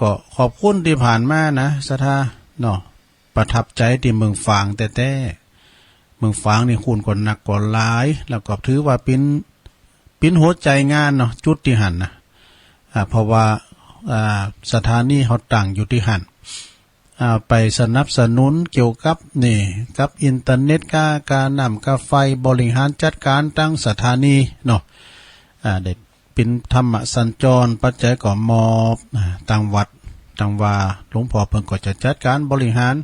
ก็ขอบคุณที่ผ่านมานะสถาเนาะประทับใจที่เมืองฝางแต่เมืองฝางนี่คุณก่อนหนักก่อนหลายแล้วก็ถือว่าเป็นหัวใจงานเนาะจุดที่หันนะเพราะว่าสถานีเขาตั้งอยู่ที่หันไปสนับสนุนเกี่ยวกับนี่กับอินเทอร์เน็ตการนำกาไฟบริหารจัดการตั้งสถานีเนาะเด็กเป็นธรรมสัญจรปัจจัยก่อมอบต่างวัดต่างว่าหลวงพ่อเพิ่นก็จะจัดการบริหาร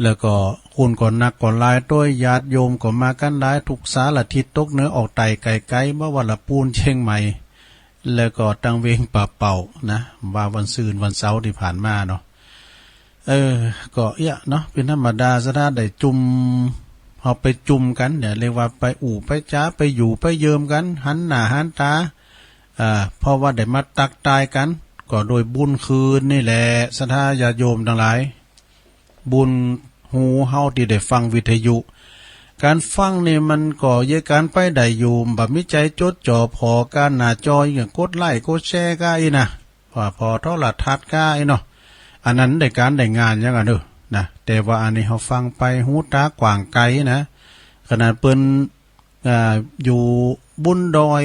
แล้วก็คุณก่อนนักก่อนลายด้วยญาติโยมก็มากันหลายทุกสารทิศตกเหนือออกไต่ไกลๆเมื่อวันละปูนเชียงใหม่แล้วก็ตังเวงป่าเป่านะว่าวันซืนวันเสาร์ที่ผ่านมาเนาะก็เนาะเป็นธรรมดาซะถ้าได้จุ่มเอาไปจุ่มกันเนี่ยเรียกว่าไปอู่ไปจ้าไปอยู่ไปเยิมกันหันหน้าหันตาเพราะว่าได้มาตักตายกันก็โดยบุญคืนนี่แหละสถาญาโยมทั้งหลายบุญหูเฮาที่ได้ฟังวิทยุการฟังนี่มันก็เยอะการไปได้อยู่แบบมิใจจดจ่อพอการหน้าจออย่างกดไลค์กดแชร์ก็อีนะพอโทรทัศน์ก็อีเนาะอันนั้นได้การได้งานยังไงเด้อนะแต่ว่าอันนี้เขาฟังไปหูตากว่างไกลนะขนาดเปิ้นอยู่บุญดอย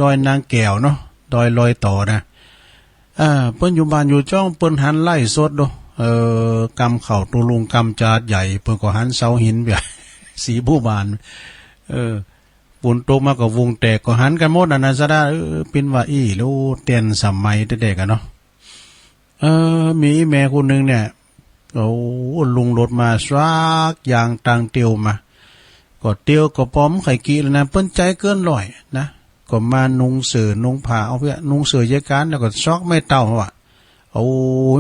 ดอยนางแก้วเนาะดอยลอยต่อนะเปิ้นอยู่บ้านอยู่จ้องเปิ้นหันไล่สดดูกำเข่าตุลุงกำจาดใหญ่เปิ้นก็หันเสาหินแบบสีผู้บานปุ่นโตมากับวงแตกก็หันกันหมดอันนั้นซะได้เป็นว่ารู้เตียนสมัยเด็กๆกันเนาะมีแม่คนหนึ่งเนี่ยลุงรถมาสวักยางตังเตียวมาก็เตียวก็ป้อมไข่กี้แล้วนะเปิ้นใจเกินร้อยนะก็มานุงเสือนุงผ้าเอาเพื่อนุงเสือเยการแล้วก็ซอกไม่เต่าว่ะ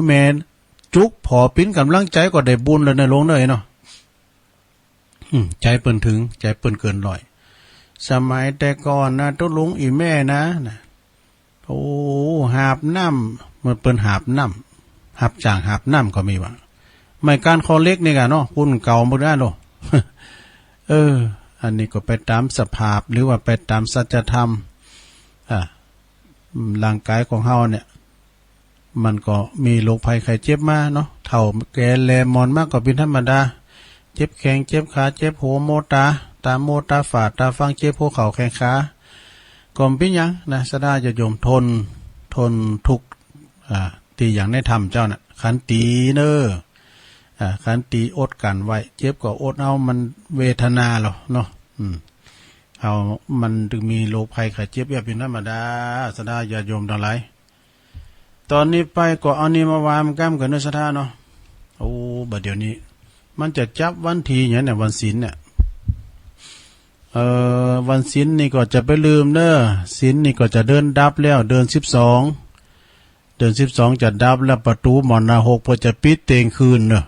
แม่จุกพอปิ้นกำลังใจก็ได้บุญแล้วในลงเลยเนาะใจเปิ้นถึงใจเปิ้นเกินร้อยสมัยแต่ก่อนนะตุลุงอีแม่นะหาบน้ำมันเปิ้นหาบน้ำหับจ่างหาบน้ำก็มีว่ะไม่การคอเล็กนี่กันเนาะพุ่นเก่าบ่ได้หรอกอันนี้ก็ไปตามสภาพหรือว่าไปตามสัจธรรมร่างกายของเฮาเนี่ยมันก็มีโรคภัยไข้เจ็บมาเนาะเฒ่าแก่แลมอนมากก็เป็นธรรมดาเจ็บแข้งเจ็บขาเจ็บหัวโมตาโมตาฝาดตาฟังเจ็บหัวเข่าแข้งขาก็เป็นหยังนะสดาจะโยมทนทุกตีอย่างในธรรมเจ้าน่ะขันตีเนอขันตีอดกันไว้เจ็บก็อดเอามันเวทนาหรอเนาะเอามันถึงมีโรคภัยไข้เจ็บเป็นธรรมดาสดาญาโยมทั้งหลายตอนนี้ไปก็เอานี่มาวางก้ามกันด้วยสถาเนาะบัดเดี๋ยวนี้มันจะจับวันทีอย่างเนี่ยวันศีลเนี่ยวันศีลนี่ก็จะไปลืมเด้อศีลนี่ก็จะเดินดับแล้วเดือน12จะดับแล้วประตูหมอนนา6พอจะปิดเตงคืนเนาะ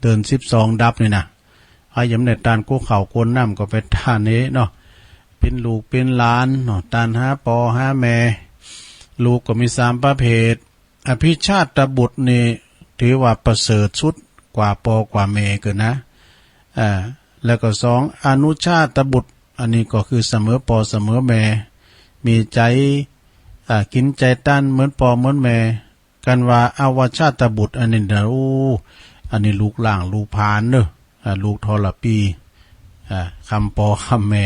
เดือน12ดับนี่นะให้ยำในตานกู้เข่าโกนน้ำก็ไปท่านี้เนาะเป็นลูกเป็นหลานเนาะตานหาปอหาแม่ลูกก็มี3ประเภทอภิชาติบุตรนี่ถือว่าประเสริฐสุดกว่าปอกว่าแม่เกินนะแล้วก็2อนุชาติบุตรอันนี้ก็คือเสมอปอเสมอแม่มีใจกินใจตั้นเหมือนปอเหมือนแม่กันว่าอาวชาติบุตรอันนี้เด้ออันนี้ลูกหล่างลูกพานเด้อลูกทรปีคำปอคำแม่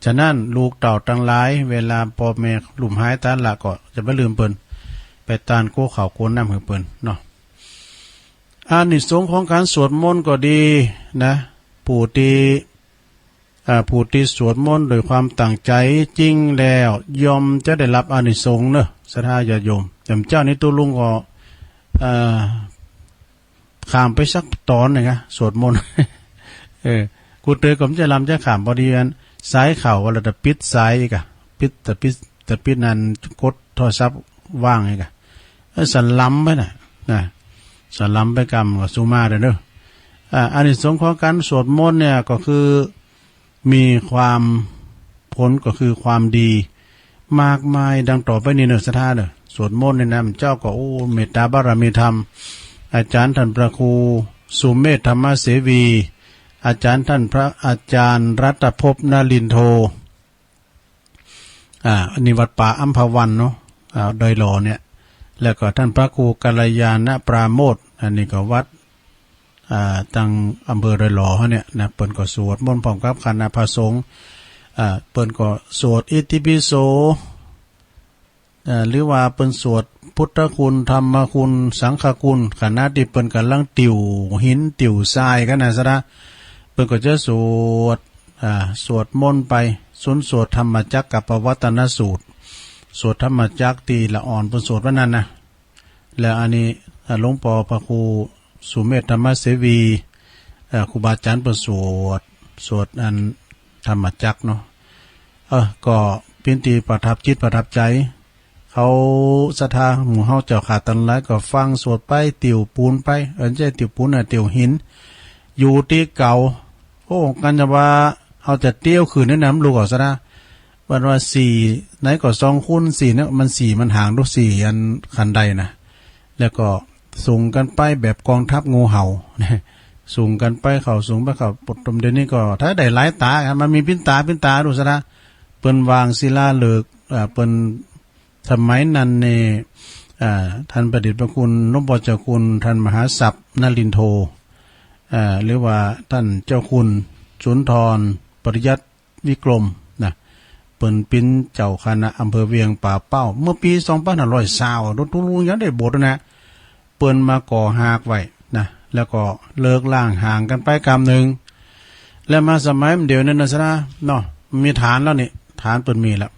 ฉะนั้นลูกเต่าตั้งหลายเวลาพ่อแม่หลุมหายตาละก็จะไม่ลืมเปิ้นไปตานโก้ข่าวโกนน้ำให้เปิ้นเนาะอานิสงส์ของการสวดมนต์ก็ดีนะผู้ที่สวดมนต์โดยความตั้งใจจริงแล้วยอมจะได้รับอานิสงส์เนอะศรัทธาญาติโยมจำเจ้านี่ตัวลุงก็ข้ามไปสักตอนหนึ่งนะสวดมนต์กูเตยก็จะลำจะข้ามพอดีอันสายเข่าว่าเราจะปิดสายอีกอะปิดนั้นกดโทรศัพท์ว่างอีกอะสันล้ำไปนะสันล้ำไปกรรมกับสุมาเด้ออานิสงส์ของการสวดมนต์เนี่ยก็คือมีความผลก็คือความดีมากมายดังต่อไปนี้เนอะศรัทธาเนอะสวดมนต์ในนามเจ้าก็เมตตาบารมีธรรมอาจารย์ท่านพระครูสุเมธธรรมเสวีอาจารย์ท่านพระอาจารย์รัตภพนลินโท อันนี้วัดป่าอัมพวันเนาะดอยหล่อเนี่ยแล้วก็ท่านพระครูกัลยาณปราโมทย์อันนี้ก็วัดตังอำเภอดอยหล่อเขาเนี่ยนะเปิ้นก็สวดมนต์พร้อมกับคณะพระสงฆ์เปิ้นก็สวดอิติปิโสหรือว่าเปิ้นสวดพุทธคุณธรรมคุณสังฆคุณขณะที่เปิ้นกำลังติวหินติวทรายกันนะซะนะเปิ้นก็จะสวดมนต์ไปสวดธรรมจักรกับปวัตตนสูตรสวดธรรมจักรตีละอ่อนเปิ้นสวดว่านั้นนะแล้วอันนี้หลวงพ่อพระครูสุเมธธรรมเสวีครูบาอาจารย์เปิ้นสวดอันธรรมจักรเนาะก็เป็นที่ประทับจิตประทับใจเขาศรัทธาหมู่เฮาเจ้าขาดตันหลายก็ฟังสวดไปติวปูนไปใจติวปูนติวหินอยู่ที่เก่าโอ้กันจะว่าเอาแต่เตี้ยวคืนแนะนำลูกเอาซะนะวันว่า4ไหนก็2คูณ4เนี่ยมัน4มันห่างดู4อันคันใดนะแล้วก็ส่งกันไปแบบกองทัพงูเห่าส่งกันไปเข้าส่งไปเข้าปฐมเดี๋ยวนี้ก็ถ้าได้หลายตามันมีปิ้นตาดูซะนะเปิ้นวางศิลาฤกษ์เปิ้นสมัยนั้นนี่ท่านประดิษฐ์ประคุณนพเจ้าคุณท่านมหาศัพท์นลินโทหรือว่าท่านเจ้าคุณสุนทรปริยัติวิกรมนะเปิ้นเป็นเจ้าคณะอำเภอเวียงป่าเป้าเมื่อปี2520รถทุลุงยังได้บทนะเปิ้นมาก่อหากไว้นะแล้วก็เลิกล่างห่างกันไปกำหนึ่งแล้วมาสมัยเดียวนั้นนะซะนะเนาะมีฐานแล้วนี่ฐานเปิ้นมีแล้ว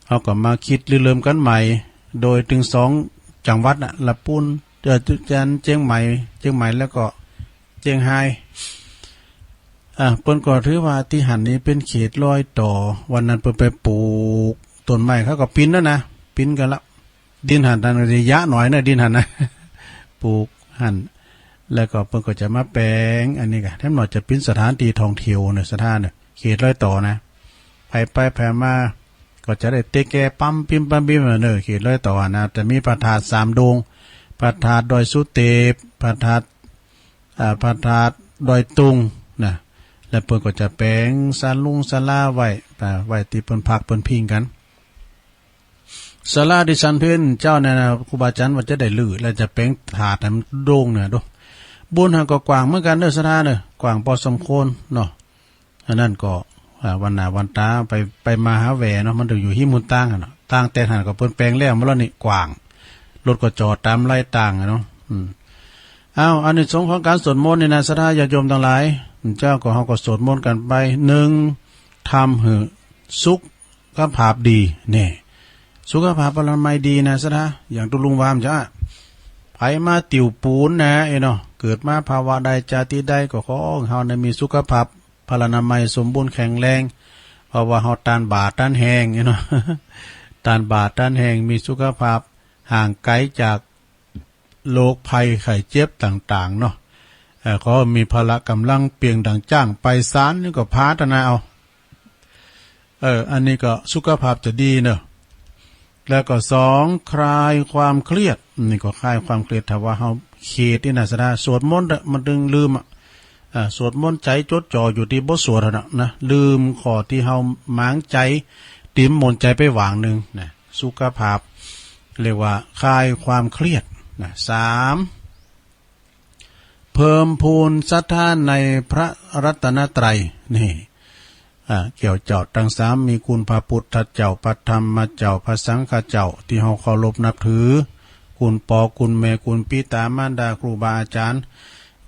เขาก็มาคิดเริ่มกันใหม่โดยถึง2จังหวัดน่ะละปุ้นจันเชียงใหม่แล้วก็เชียงไฮ้เปิ้นก็ถือว่าที่หันนี้เป็นเขตรอยต่อวันนั้นเปิ้นไปปลูกต้นไม้เขาก็ปิ้นแล้วนะปิ้นกันละดินหันทางระยะหน่อยนะดินหันนะปลูกหันแล้วก็เปิ้นก็จะมาแปลงอันนี้ก็แทบหน่อยจะเป็นสถานที่ท่องเที่ยวเนี่ยสถานเนี่ยเขตรอยต่อนะไปมาก็จะได้เตะแกปั๊มปิมเนอเขตรอยต่อนะแต่มีพระธาตุ3ดวงพระธาตุดอยสุเทพพระธาตุดอยตุงนะแล้วเปิ้นก็จะแปลงศาลาไว้ที่เปิ้นพักเปิ้นพิงกันศาลาดิฉันเพิ่นเจ้าเนี่ยนะครูบาอาจารย์ว่าจะได้ลื้อแล้วจะแปลงถาดให้มันโด่งเนี่ยดูบุญหาก็กว้างเหมือนกันเด้อศาลาเด้อกว้างพอสมควรเนาะอันนั้นก็วันหน้าวันตาไปมาหาแหวเนาะมันอยู่หิมุนตั้งเนาะตั้งแต่หันก็เปิ้นแปลงแล้วมาแล้วนี่กว้างรถก็จอดตามไล่ต่างเนาะอันนี้สงของการสวดมนต์นี่นะศรัทธาญาติโยมทั้งหลายเจ้าก็เฮาก็สวดมนต์กันไป1ทำให้สุขภาพดีนี่สุขภาพพลามัยดีนะศรัทธาอย่างตุลุงวามจ้าไผมาติวปูนนะเนาะเกิดมาภาวะใดจาติใดก็ขอเฮาได้มีสุขภาพพลานามัยสมบูรณ์แข็งแรงเพราะว่าเฮาตานบาดตานแหงเนาะตานบาดตานแหงมีสุขภาพห่างไกลจากโรคภัยไข้เจ็บต่างๆเนาะเขามีพละกำลังเปียงดังจ้างไปศาลนี่ก็พาธนาเอาอันนี้ก็สุขภาพจะดีเนาะแล้วก็2คลายความเครียดนี่ก็คลายความเครียดถ้าว่าเฮาเขตนี่นะซะนะสวดมนต์มันดึงลืมสวดมนต์ใจจดจ่ออยู่ที่บทสวดนะลืมข้อที่เฮาหมางใจติ่มมนใจไปวางนึงนะสุขภาพเรียกว่าคลายความเครียดนะ3เพิ่มพูนศรัทธาในพระรัตนตรัยนี่เกี่ยวเจ้าทั้ง3มีคุณพระพุทธเจ้าพระธรรมเจ้าพระสังฆเจ้าที่เฮาเคารพนับถือคุณพ่อคุณแม่คุณปิตามารดาครูบาอาจารย์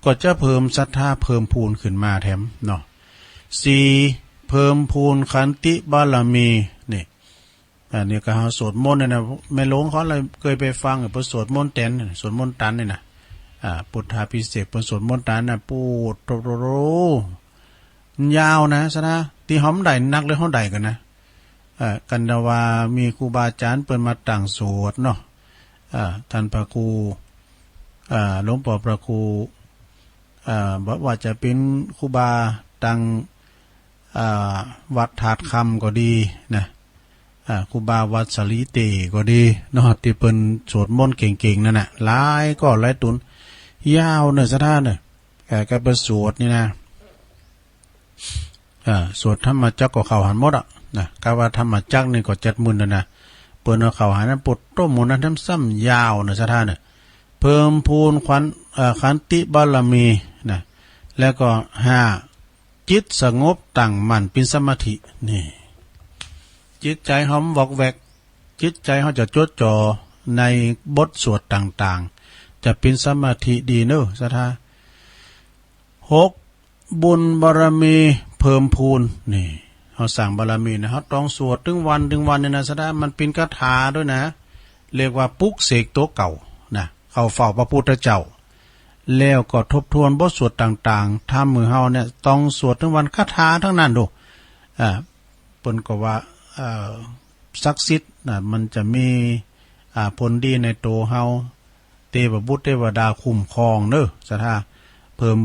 ก็จะเพิ่มศรัทธาเพิ่มพูนขึ้นมาแถมเนาะ4เพิ่มพูนขันติบารมีนี่อันนี้ก็เฮาสวดมนต์นะแม่หลวงเขาเลยเคยไปฟังเพิ่นสวดมนต์แตนสวดมนต์ตันนี่นะพุทธาภิเษกเพิ่นสวดมนต์ตันน่ะปูดโรยาวนะซะนะที่หอมได้นักหรือเฮาได้กันนะกันดาว่ามีครูบาอาจารย์เปิ้นมาตั้งสวดเนาะท่านพระครูหลวงพ่อพระครูบอกว่าจะเป็นครูบาตั้งวัดถาดคำก็ดีนะครูบาวัดสลีเตก็ดีเนาะที่เปิ้นสวดมนต์เก่งๆนั่นน่ะหลายก็หลายตุนยาวเนอะสถานเนอะก็ไปสวดนี่นะสวดธรรมจักรก็เข้าหันหมด นะกาว่าธรรมจักนี่ก็70,000นะเปิ้นเอาเข้าหานั้นปดต้มหมู่นั้นทำซ้ำยาวนะสถานน่ะเพิ่มพูนขันติบารมีนะแล้วก็5จิตสงบตั้งมั่นเป็นสมาธินี่จิตใจเฮาบอกแวกจิตใจเฮาจะจดจ่อในบทสวดต่างๆจะเป็นสมาธิดีเนอะสถา6บุญบารมีเพิ่มพูนนี่เฮาสั่งบารมีนะเฮาต้องสวดถึงวันเนี่ยนะสถามันเป็นคาถาด้วยนะเรียกว่าปลุกเสกตัวเก่านะเข้าเฝ้าพระพุทธเจ้าแล้วก็ทบทวนบทสวดต่างๆถ้ามือเฮาเนี่ยต้องสวดถึงวันคาถาทั้งนั้นดูเปิ้นก็ว่าศักดิ์สิทธิ์นะมันจะมีผลดีในตัวเฮาเทพบุตรเทวดาคุ้มครองเด้อสถาเพิ่ม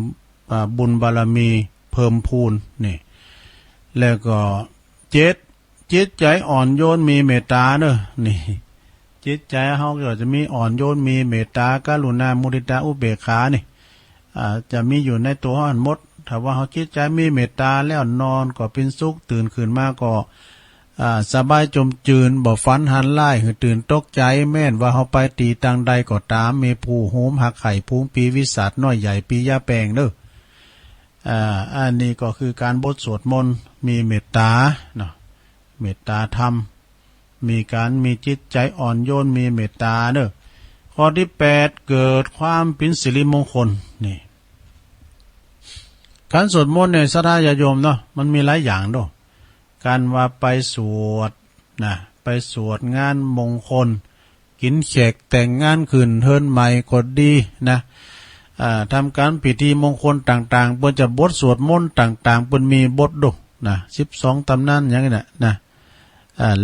บุญบารมีเพิ่มพูนนี่แล้วก็จิตใจอ่อนโยนมีเมตตาเด้อนี่จิตใจเฮาก็จะมีอ่อนโยนมีเมตตากรุณามุทิตาอุเบกขานี่จะมีอยู่ในตัวเฮาหมดถ้าว่าเฮาจิตใจมีเมตตาแล้วนอนก็เป็นสุขตื่นขึ้นมาก็สบายจมจืนบ่ฝันหันไล่คือตื่นตกใจแม่นว่าเฮาไปตีตังใดก็ตามมีผู้โหมหักไข่ภูมิปีวิสัชน้อยใหญ่ปียาแปลงเด้ออันนี้ก็คือการบทสวดมนต์มีเมตตาเนาะเมตตาธรรมมีจิตใจอ่อนโยนมีเมตตาเด้อข้อที่8เกิดความเป็นสิริมงคลนี่การสวดมนต์เนี่ยศรัทธาญาติโยมเนาะมันมีหลายอย่างเด้อการว่าไปสวดนะไปสวดงานมงคลกินแขกแต่งงานคืนเทินใหม่ก็ดีนะทำการพิธีมงคลต่างๆเปิ้นจะบทสวดมนต์ต่างๆเปิ้นมีบทดูนะ12ตำนานอย่างนี้นะ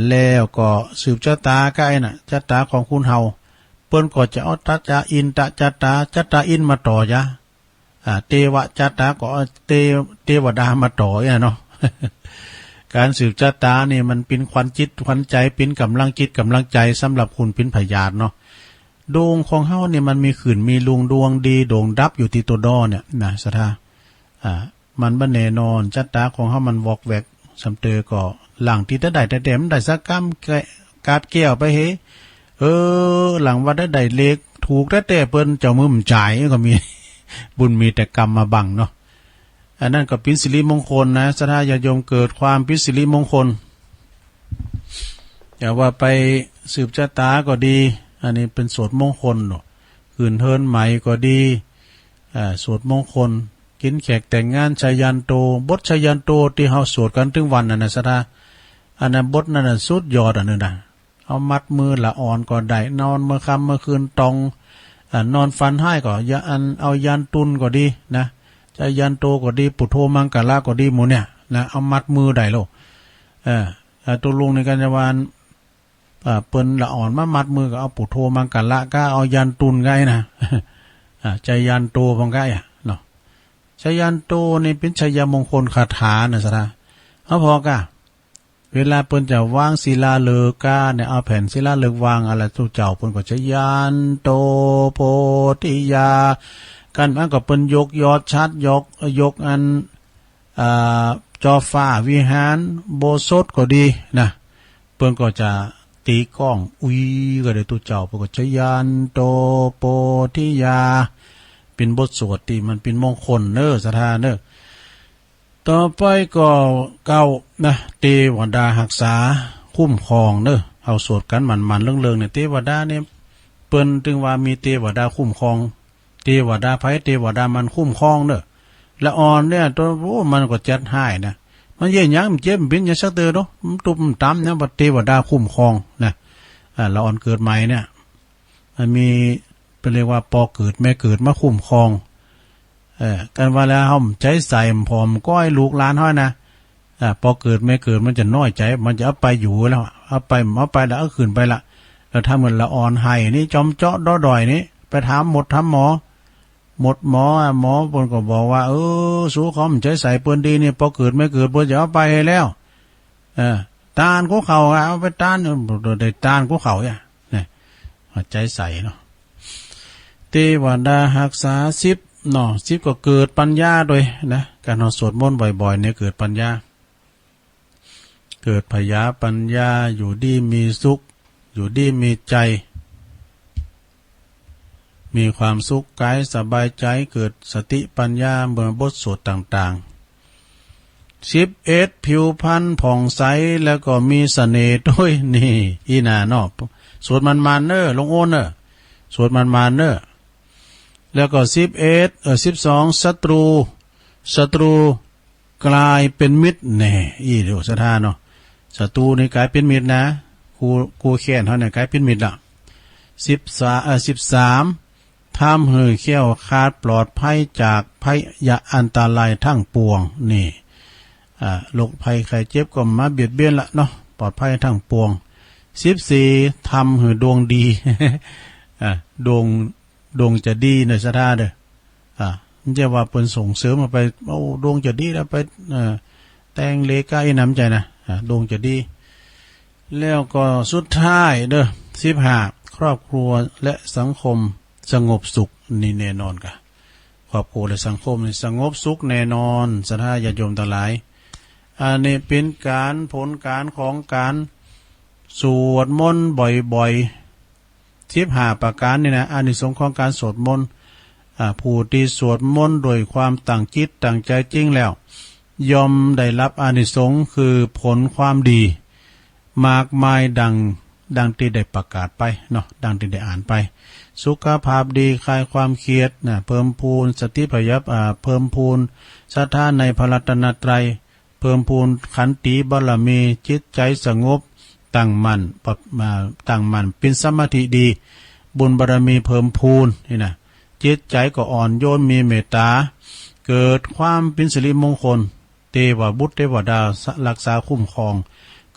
แล้วก็สืบชะตาใกล้น่ะชะตาของคุณเฮาเปิ้นก็จะเอาตัจจาอินตะชะตาอินมาต่อยะเทวชะตาก็เทวดามาต่อยเนาะ การสืบชะตานี่มันเป็นขวัญจิตขวัญใจเป็นกำลังจิตกำลังใจสำหรับคุณเป็นพยานเนาะดวงของเฮาเนี่ยมันมีขืนมีลุงดวงดีโด่งดับอยู่ที่ตัวดอเนี่ยนะสถามันบ่แน่นอนชะตาของเฮามันวอกแวกสำเตอก็หลังที่ได้แต่เต็มได้สักกำกาดแก้วไปเฮหลังว่าได้เลขถูกแต่เปิ้นเจ้ามือมจ่ายก็มี บุญมีแต่กรรมมาบังเนาะอันนั้นก็เป็นสิริมงคลนะศรัทธาญาติโยมเกิดความเป็นสิริมงคลอย่าว่าไปสืบชะตาก็ดีอันนี้เป็นสวดมงคลเนาะคืนเทินใหม่ก็ดีสวดมงคลกินแขกแต่งงานชายันโตบทชายันโตที่เฮาสวดกันถึงวันนั่นน่ะศรัทธาอันนั้นบทนั่นน่ะสุดยอดอันนึงนะเอามัดมือละอ่อนก็ได้นอนเมื่อค่ำเมื่อคืนตองนอนฟันให้ก็เอายันตุนก็ดีนะชายันโตก็ดีปุโธมังกละก็ดีหมู่เนี่ยนะเอามัดมือได้โลตัวลุงในกัญญาวานเปิ้นละอ่อนมามัดมือก็เอาปุโธมังกละก็เอายันตุนไงนะใจยันโตพองไงเนาะชยันโตนี่เป็นชยมงคลคาถานะสะเอาพอกะเวลาเปิ้นจะวางศิลาฤกษ์กาเนี่ยเอาแผ่นศิลาฤกษ์วางอะไรตู้เจ้าเปิ้นก็ชยันโตโพธิยากันมันก็เปิ้นยกยอดชัดยกอันจอฟ้าวิหารโบสถก็ดีนะเปิ้นก็จะตีกล้องอุ้ยก็ได้ตู้เจ้าเปิ้นก็ชยันโตโพธิยาเป็นบทสวดที่มันเป็นมงคลเนอศรัทธาเนอต่อไปก็เก้านะเทวดารักษาคุ้มครองเนอเอาสวดกันมันเรื่องเนี่ยเทวดาเนี่ยเปิ้นถึงว่ามีเทวดาคุ้มครองเทวดาไผเทวดามันคุ้มครองเนอละอ่อนเนี่ยตัวมันก็จัดให้นะมันเยี่ยหยังมันเจ็บเป็นอย่างสักเตอเนาะมันตุ่มตำเนี่ยว่าเทวดาคุ้มครองนะละอ่อนเกิดใหม่เนี่ยมันมีเป็นเรียกว่าปอเกิดแม่เกิดมาคุ้มครองกันว่าแล้วเฮาใจใส่ผอมก้อยลูกหลานเฮานะพอเกิดแม่เกิดมันจะน้อยใจมันจะเอาไปอยู่แล้วเอาไปแล้วเอาคืนไปละแล้วถ้าเหมือนละอ่อนไห้นี่จอมเจาะดอยนี่ไปถามหมดหมอเพิ่นก็บอกว่าสู้เขาใจใส่เปิ้นดีนี่พอเกิดแม่เกิดเพิ่นจะเอาไปให้แล้วตานกูเขาเอาไปตานได้ตานกูเขาเนี่ยใจใส่เนาะเทวดารักษา10เนาะ10ก็เกิดปัญญาโดยนะการสวดมนต์บ่อยๆเนี่ยเกิดปัญญา เกิดพยาปัญญาอยู่ดีมีสุขอยู่ดีมีใจมีความสุขกายสบายใจเกิดสติปัญญาเมื่อบทสวดต่างๆ11ผิวพรรณผ่องใสแล้วก็มีเสน่ห์ด้วยนี่อีน่านอกสวดมันเนอลงโอนเนอสวดมันเนอแล้วก็12ศัตรูกลายเป็นมิตรแน่อีเดี๋ยวสถานเนาะศัตรูนี่กลายเป็นมิตรนะกูแค้นเฮาเนี่ยกลายเป็นมิตรละ13ทำให้แคล้วคลาดปลอดภัยจากภัยยะอันตรายทั้งปวงนี่โรคภัยไข้เจ็บก็มาเบียดเบียนละเนาะปลอดภัยทั้งปวง14ทำให้ดวงดี ดวงจะดีในสถานเด้อมันจะว่าเปิ้นส่งเสริมมาไปโอ้ดวงจะดีแล้วไปแต่งเลกาอีน้ำใจนะดวงจะดีแล้วก็สุดท้ายเด้อ15ครอบครัวและสังคมสงบสุขนี่แน่นอนกะครอบครัวและสังคมนี่สงบสุขแน่นอนศรัทธาญาติโยมทั้งหลายอันนี้เป็นการผลการของการสวดมนต์บ่อยๆ15ประการนี่นะอานิสงส์ของการสวดมนต์ผู้ที่สวดมนต์โดยความตั้งจิตตั้งใจจริงแล้วย่อมได้รับอานิสงส์คือผลความดีมากมายดังที่ได้ประกาศไปเนาะดังที่ได้อ่านไปสุขภาพดีคลายความเครียดเพิ่มพูนสติปัญญาเพิ่มพูนศรัทธาในพระรัตนตรัยเพิ่มพูนขันติบารมีจิตใจสงบตั้งมั่นเป็นสมาธิดีบุญบารมีเพิ่มพูนนี่นะจิตใจก็อ่อนโยนมีเมตตาเกิดความเป็นสิริมงคลเทวบุตรเทวดารักษาคุ้มครอง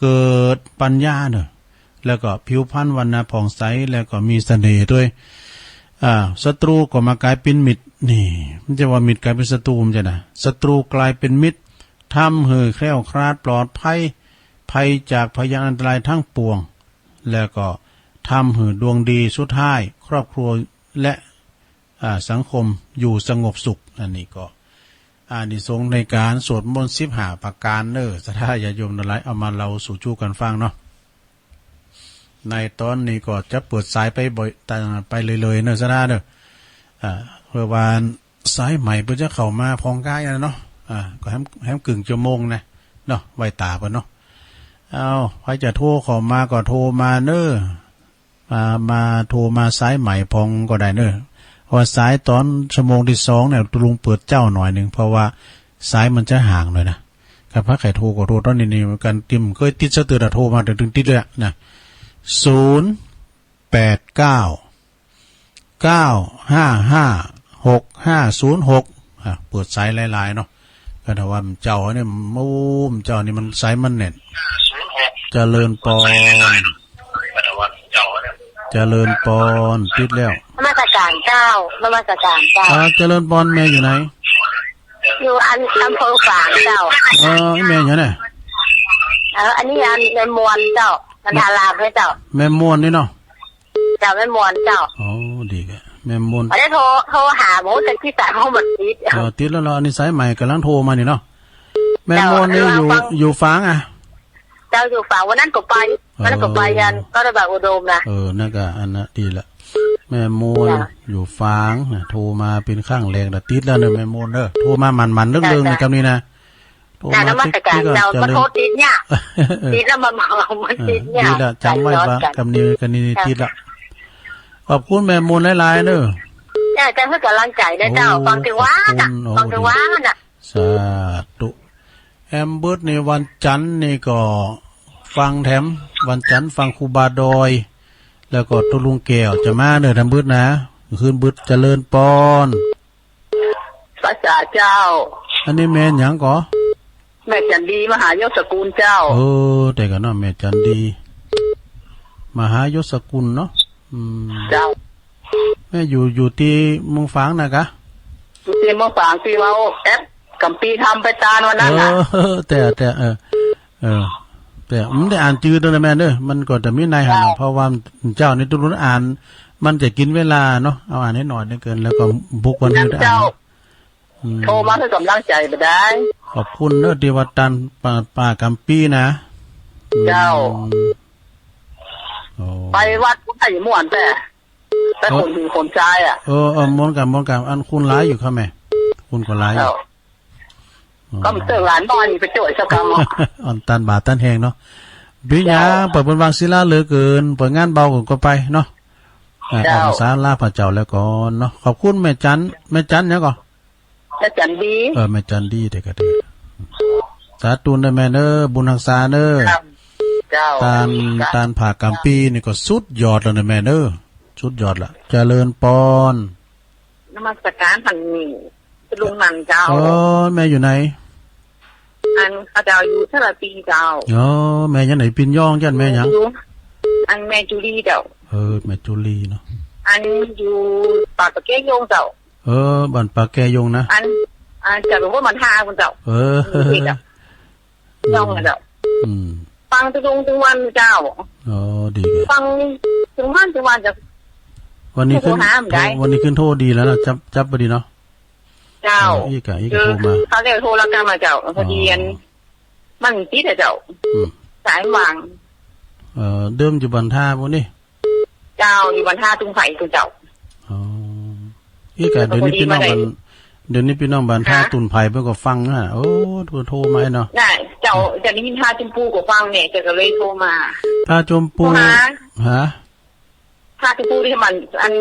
เกิดปัญญาเนอะแล้วก็ผิวพรรณวรรณะผ่องใสแล้วก็มีเสน่ห์ด้วยศัตรูก็มากลายเป็นมิตรนี่มันจะว่ามิตรกลายเป็นศัตรูมันจะนะศัตรูกลายเป็นมิตรทำให้แคล้วคลาดปลอดภัยจากพยานอันตรายทั้งปวงแล้วก็ทำให้ดวงดีสุดท้ายครอบครัวและสังคมอยู่สงบสุขอันนี้ก็อานิสงส์ในการสวดมนต์15ประการเนอศรัทธาญาติโยมทั้งหลายเอามาเราสู่จู้กันฟังเนาะในตอนนี้ก็จะเปิดสายไปบ่อยไปเลยเนอะซะนะเนอะเพื่อวานสายใหม่เพื่อจะเข้ามาพองกายนะเนาะก็แฮมกึ่งชั่วโมงนะเนาะไว้ตาเพิ่นเนาะเอาใครจะโทรเข้ามาก็โทรมาเนอะมาโทรมาสายใหม่พองก็ได้เนอะเพราะสายตอนชั่วโมงที่2เนี่ยลุงเปิดเจ้าหน่อยนึงเพราะว่าสายมันจะห่างหน่อยนะครับพระไข่โทรก็โทรตอนนี้กันติมเคยติดซะเตือนโทรมาถึงติดเลยนะ089 955 6506เปิดสายหลายๆเนาะก็ถ้าว่าเจ้าเนี่ยเจ้านี่มันสายมันเน็ตเจริญปอนติดแล้วนมัสการเจ้านมัสการเจ้าเจริญปอนแม่อยู่ไหนอยู่อำเภอฝางเจ้าแม่อยู่ไหนอันนี้แม่มวนเจ้านันทาราให้เจ้าแม่มวนนี่เนาะเจ้าแม่มวนเจ้าอ๋อดีแกแม่มวนได้โทรหาหมูแต่ที่สายเขาหมดติดแล้วอันนี้สายใหม่กำลังโทรมานี่เนาะแม่มวนนี่อยู่ฝางเจ้าอยู่ฝางวันนั้นก็ไปยันก็ได้แบบอุดมนะนั่นก็อันนั้นดีละแม่มวนอยู่ฝางนะโทรมาเป็นข้างแรงแต่ติดแล้วเนี่ยแม่มวนโทรมามันเรื่องในคำนี้นะนมัสการเจ้าก็โทษติดเนี่ยติดแล้วมันติดเนี่ยดีละจำไว้ว่ากำนี้ติดละขอบคุณแม่มูลหลายๆเนอะจะเพื่อกำลังใจได้เจ้าฟังถึงว่าน่ะสาธุแอมเบิร์ดในวันจันทร์นี่ก็ฟังแถมวันจันทร์ฟังครูบาดอยแล้วก็ตุลุงแก้วจะมาเนอะทำเบิร์ดนะคืนเบิร์ดเจริญปอนภาษาเจ้าอันนี้แม่หยังก่อแม่จันดีมหายศกุลเจ้าแต่ก็เนาะแม่จันดีมหายศกุลเนาะเจ้าแม่อยู่ที่เมืองฝางนะคะอยู่ที่เมืองฝางที่เรากัมปีทำไปตาวันนั้นแต่แต่มันได้อ่านจืดด้วยนะแม่เด้อมันก็จะมีในหันเพราะว่าเจ้าในตุลุนอ่านมันจะกินเวลาเนาะเอาอ่านให้หน่อยได้เกินแล้วก็บุกวันนี้ได้อ่านโทรมาให้กำลังใจไปได้ขอบคุณเนอะที่วัดตันป่ากัมปีนะ เจ้า โอ้ ไปวัดไปม่วนแต่คนถึงคนใจอ่ะมวนกันอันคุณร้ายอยู่ครับแม่คุณก็ร้ายอยู่ ก็มีเตือนหลานบ้านนี่ไปจ่วยสักกรรม อ่อนตันบาตันแหงเนาะบิญญาเปิดบนวางศิลาเหลือเกินเปิดงานเบาก็ไปเนาะออกสาลาพระเจ้าแล้วก่อนเนาะขอบคุณแม่จันเนี่ยก่อน แม่จันดีแม่จันดีเด็กก็ดีสาธุเด้อแม่เด้อบุญรักษาเด้อเจ้าตานผ่ากำปีนี่ก็สุดยอดแล้วนะแม่เด้อสุดยอดละเจริญปอนนมัสการพันนี่ลุงมันเจ้าแม่อยู่ไหนอันเขาเจ้าอยู่เท่าปีเจ้าแม่ยังไหนปินย่องยันแม่ยังอันแม่จูลีเจ้าแม่จูลีเนาะอันอยู่ปากตะเกียงเจ้าบ้านปากแกยงนะอันจะรู้ว่ามันหาคุณเจ้าย่องเจ้าฟังทุกวันเจ้าดีฟังทุกวันจะวันนี้ขึ้นโทษดีแล้วนะจับพอดีเนาะเจ้าอีกโทรมาเขาเรียกโทรกรรมมาเจ้าพอดีมันติดเจ้าสายวางเดิมอยู่บันท่าพวกนี้เจ้าอยู่บันท่าตุ้งไผ่คุณเจ้าอีกเดี๋ยวนี้พี่น้องบันท่าตุนไผ่เพื่อก็ฟังนะโทรมาเนาะได้เจ้าจะได้ยินท่าจมปูกับฟังเนี่ยจะก็เลยโทรมาท่าจมปูฮะท่าจมปูที่มันอัน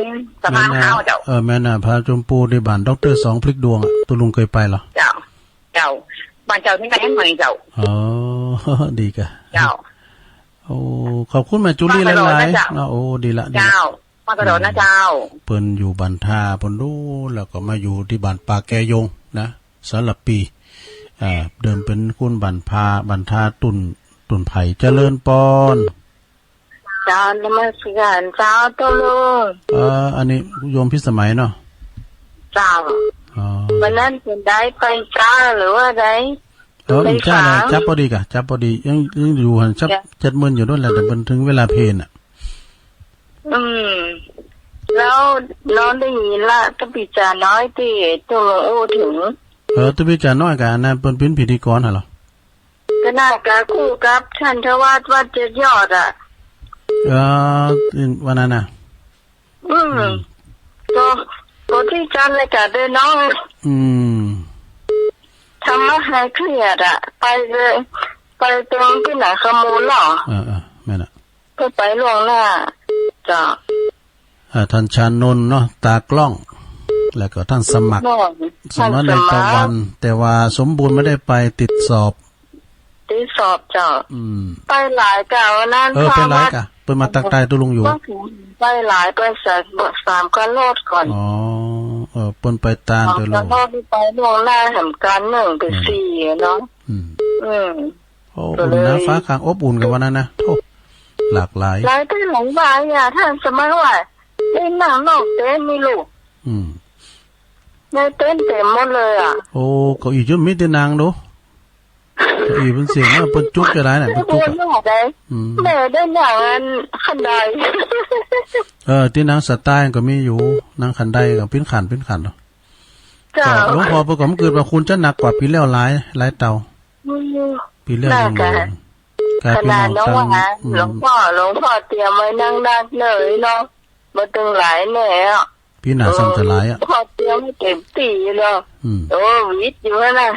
สะพานขาวเจ้าแม่น่ะพาจมปูในบ้านดร.สองพลิกดวงตุลุงเคยไปเหรอเจ้าบ้านเจ้าที่ไหนใหม่เจ้าดีกะเจ้าขอบคุณแม่จุลี่หลายๆดีละเจ้ามาตลอดนะเจ้าเปิ้นอยู่บันทาเปิ้นรู้แล้วก็มาอยู่ที่บ้านปากแกยงนะสารปีเดิมเป็นคุณบันทาตุนไผ่เจริญปอนเจ้านมัสการเจ้าตุลุงอันนี้โยมพิสมัยเนาะเจ้าวันนั้นเป็นได้ไปจ้าหรือว่าได้จ้าเลยจับพอดีกะจับพอดียังอยู่หันจับ70,000อยู่ด้วยแหละแต่ถึงเวลาเพลน่ะแล้วน้องได้ยินละตปิจาน้อยที่ตัวโอ้ถึงตปิจาน้อยกะนั่นเป็นพิธีกรเหรอก็น่ากะคู่กับท่านทวัดวัดเจ็ดยอดอ่ะวันนั้นน่ะก็ที่จันเลยกะเดินน้องทำมาให้เครียดอ่ะไปเลยไปตรงที่ไหนขโมยหรอแม่น่ะก็ไปล่วงหน้าจ้ะท่านชานนท์เนาะตากล้องแล้วก็ท่านสมัครในตะวันแต่ว่าสมบูรณ์ไม่ได้ไปติดสอบจ้ะไปหลายกะวันนั้นไปหลายกะเปิดมาตักใต้ตุลุงอยู่ไปหลายไป3กันโลดก่อนเปิ้นไปตามเด้อลูกไปล่วงหน้าทำการ1ไป4เนาะอุ่นนะฟ้าข้างอบอุ่นกับวันนั้นนะโธ่หลากหลายไปหลงบ่ายอ่ะท่านสมัยว่าเต้นนั่งนอกเต้นมีลูกในเต้นเต็มหมดเลยอ่ะก็อีจุ่มมิตรนางดูอีเป็นเสียงว่าเป็นจุกจะได้น่ะเป็นจุกแม่ได้อย่างนั้นขันไดที่นางสไตล์ก็มีอยู่นางขันไดกับปิ้นขันเนาะหลวงพ่อประกอบเกิดว่าคุณจะหนักกว่าปีแล้วหลายเตาปีแล้วยังขนาดน้องว่าหลวงพ่อเตรียมไว้นั่งเลยเนาะมาตึงหลายแน่อ่ะพี่หนาสั่งจะหลายอ่ะพ่อเตรียมให้เต็มตีเนาะวิทย์อยู่นะ